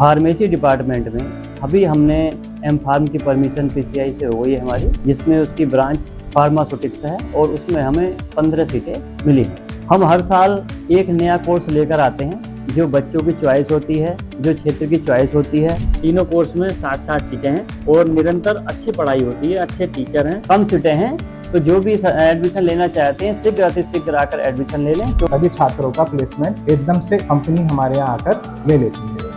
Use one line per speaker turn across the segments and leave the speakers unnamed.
Pharmacy department में अभी हमने एम फार्म की परमिशन पीसीआई से हो गई है हमारी, जिसमें उसकी ब्रांच फार्मास्यूटिक्स है और उसमें हमें 15 सीटें मिली हैं। हम हर साल एक नया कोर्स लेकर आते हैं जो बच्चों की चॉइस होती है, जो क्षेत्र की चॉइस होती है।
तीनों कोर्स में 60-60 सीटें हैं और निरंतर अच्छी पढ़ाई होती है, अच्छे टीचर हैं।
कम सीटें हैं तो जो भी एडमिशन लेना चाहते हैं शीघ्र अतिशीघ्र आकर एडमिशन ले लें।
तो सभी छात्रों का प्लेसमेंट एकदम से कंपनी हमारे यहाँ आकर ले लेती है।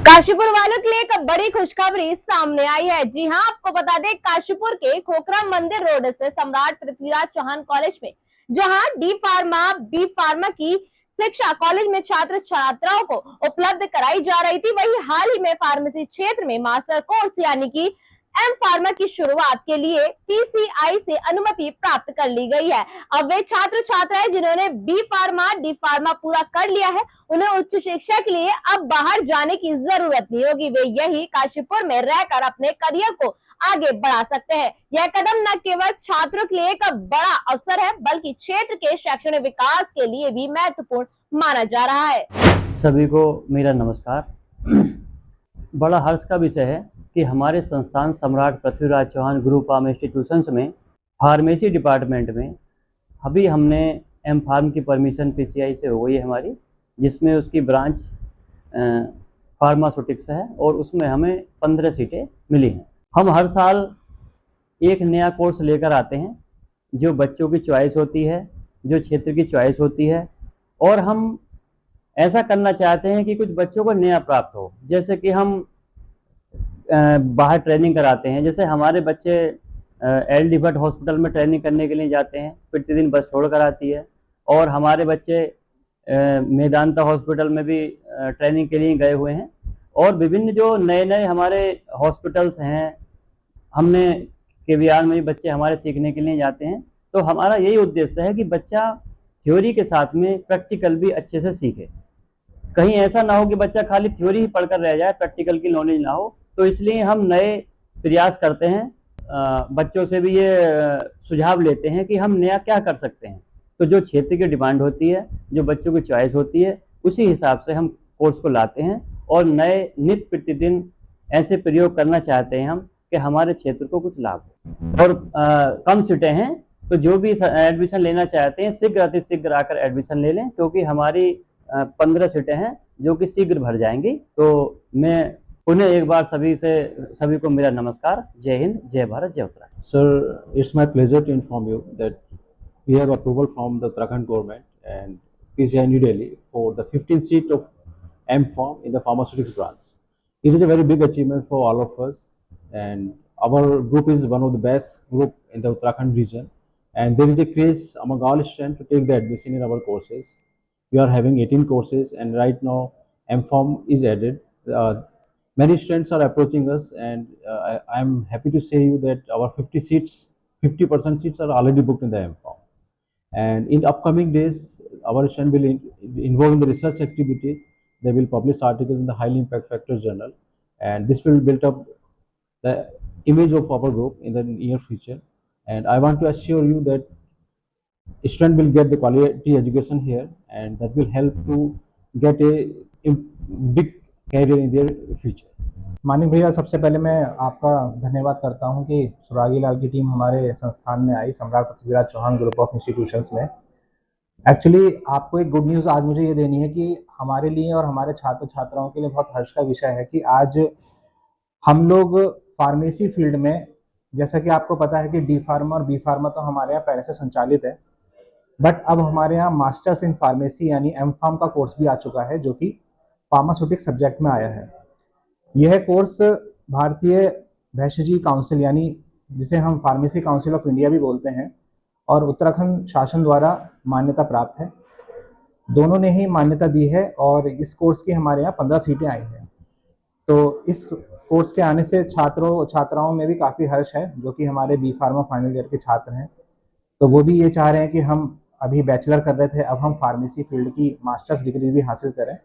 काशीपुर वालों के लिए एक बड़ी खुशखबरी सामने आई है। जी हां, आपको बता दें, काशीपुर के खोखरा मंदिर रोड से सम्राट पृथ्वीराज चौहान कॉलेज में जहां डी फार्मा बी फार्मा की शिक्षा कॉलेज में छात्र छात्राओं को उपलब्ध कराई जा रही थी, वही हाल ही में फार्मेसी क्षेत्र में मास्टर कोर्स यानी कि एम फार्मा की शुरुआत के लिए पीसीआई से अनुमति प्राप्त कर ली गई है। अब वे छात्र छात्राएं जिन्होंने बी फार्मा डी फार्मा पूरा कर लिया है, उन्हें उच्च शिक्षा के लिए अब बाहर जाने की जरूरत नहीं होगी। वे यही काशीपुर में रहकर अपने करियर को आगे बढ़ा सकते हैं। यह कदम न केवल छात्रों के लिए एक बड़ा अवसर है, बल्कि क्षेत्र के शैक्षणिक विकास के लिए भी महत्वपूर्ण माना जा रहा है।
सभी को मेरा नमस्कार। बड़ा हर्ष का विषय है कि हमारे संस्थान Samrat Prithviraj Chauhan group of institutions में फार्मेसी डिपार्टमेंट में अभी हमने एम फार्म की परमिशन पीसीआई से हो गई है हमारी, जिसमें उसकी ब्रांच फार्मास्यूटिक्स है और उसमें हमें 15 सीटें मिली हैं। हम हर साल एक नया कोर्स लेकर आते हैं जो बच्चों की चॉइस होती है, जो क्षेत्र की चॉइस होती है, और हम ऐसा करना चाहते हैं कि कुछ बच्चों को नया प्राप्त हो। जैसे कि हम बाहर ट्रेनिंग कराते हैं, जैसे हमारे बच्चे एल डी भट्ट हॉस्पिटल में ट्रेनिंग करने के लिए जाते हैं, प्रतिदिन बस छोड़ कर आती है, और हमारे बच्चे मेदांता हॉस्पिटल में भी ट्रेनिंग के लिए गए हुए हैं, और विभिन्न जो नए नए हमारे हॉस्पिटल्स हैं, हमने केवीआर में भी बच्चे हमारे सीखने के लिए जाते हैं। तो हमारा यही उद्देश्य है कि बच्चा थ्योरी के साथ में प्रैक्टिकल भी अच्छे से सीखे। कहीं ऐसा ना हो कि बच्चा खाली थ्योरी ही पढ़कर रह जाए, प्रैक्टिकल की नॉलेज ना हो। तो इसलिए हम नए प्रयास करते हैं, बच्चों से भी ये सुझाव लेते हैं कि हम नया क्या कर सकते हैं। तो जो क्षेत्र की डिमांड होती है, जो बच्चों की चॉइस होती है, उसी हिसाब से हम कोर्स को लाते हैं और नए नित्य प्रतिदिन ऐसे प्रयोग करना चाहते हैं हम कि हमारे क्षेत्र को कुछ लाभ हो। और कम सीटें हैं तो जो भी एडमिशन लेना चाहते हैं शीघ्र अतिशीघ्र आकर एडमिशन ले लें, क्योंकि हमारी 15 सीटें हैं जो कि शीघ्र भर जाएंगी। तो मैं पुनः एक बार सभी को मेरा नमस्कार। जय हिंद, जय भारत, जय Uttarakhand.
Sir, it's my pleasure to inform you that we have approval from the Uttarakhand government and PCI New Delhi for the 15th seat of M.Pharm in the pharmaceutics branch. It is a very big achievement for all of us, and our group is one of the best group in the Uttarakhand region, and there is a craze among all students to take the admission in our courses. We are having 18 courses, and right now M.Pharm is added. Many students are approaching us, and I am happy to say you that our 50% seats are already booked in the M.Pharm. And in upcoming days, our students will involve in the research activities. They will publish articles in the Highly Impact Factor journal, and this will build up the image of our group in the near future. And I want to assure you that students will get the quality education here, and that will help to get a big career in their future.
Manik भैया, सबसे पहले मैं आपका धन्यवाद करता हूं कि सुरागी लाल की टीम हमारे संस्थान में आई, Samrat Prithviraj Chauhan group of institutions में। एक्चुअली आपको एक गुड न्यूज़ आज मुझे ये देनी है कि हमारे लिए और हमारे छात्र छात्राओं के लिए बहुत हर्ष का विषय है कि आज हम लोग फार्मेसी फील्ड में, जैसा कि आपको पता है कि डी फार्मा और बी फार्मा तो हमारे यहाँ पहले से संचालित है, बट अब हमारे यहाँ मास्टर्स इन फार्मेसी यानी एम फार्म का कोर्स भी आ चुका है, जो कि फार्मास्यूटिक्स सब्जेक्ट में आया है। यह कोर्स भारतीय भेषजी काउंसिल यानी जिसे हम फार्मेसी काउंसिल ऑफ इंडिया भी बोलते हैं और उत्तराखंड शासन द्वारा मान्यता प्राप्त है। दोनों ने ही मान्यता दी है और इस कोर्स की हमारे यहाँ 15 सीटें आई हैं। तो इस कोर्स के आने से छात्राओं में भी काफ़ी हर्ष है, जो कि हमारे बी फार्मा फाइनल ईयर के छात्र हैं। तो वो भी ये चाह रहे हैं कि हम अभी बैचलर कर रहे थे, अब हम फार्मेसी फील्ड की मास्टर्स डिग्री भी हासिल करें।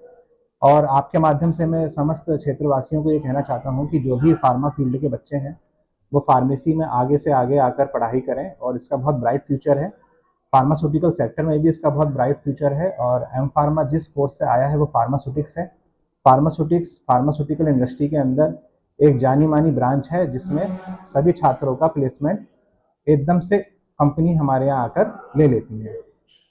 और आपके माध्यम से मैं समस्त क्षेत्रवासियों को ये कहना चाहता हूँ कि जो भी फार्मा फील्ड के बच्चे हैं वो फार्मेसी में आगे से आगे आकर पढ़ाई करें, और इसका बहुत ब्राइट फ्यूचर है। फार्मास्यूटिकल सेक्टर में भी इसका बहुत ब्राइट फ्यूचर है। और एम फार्मा जिस कोर्स से आया है वो फार्मास्यूटिक्स है। फार्मास्यूटिकल इंडस्ट्री के अंदर एक जानी मानी ब्रांच है जिसमें सभी छात्रों का प्लेसमेंट एकदम से कंपनी हमारे यहाँ आकर ले लेती है।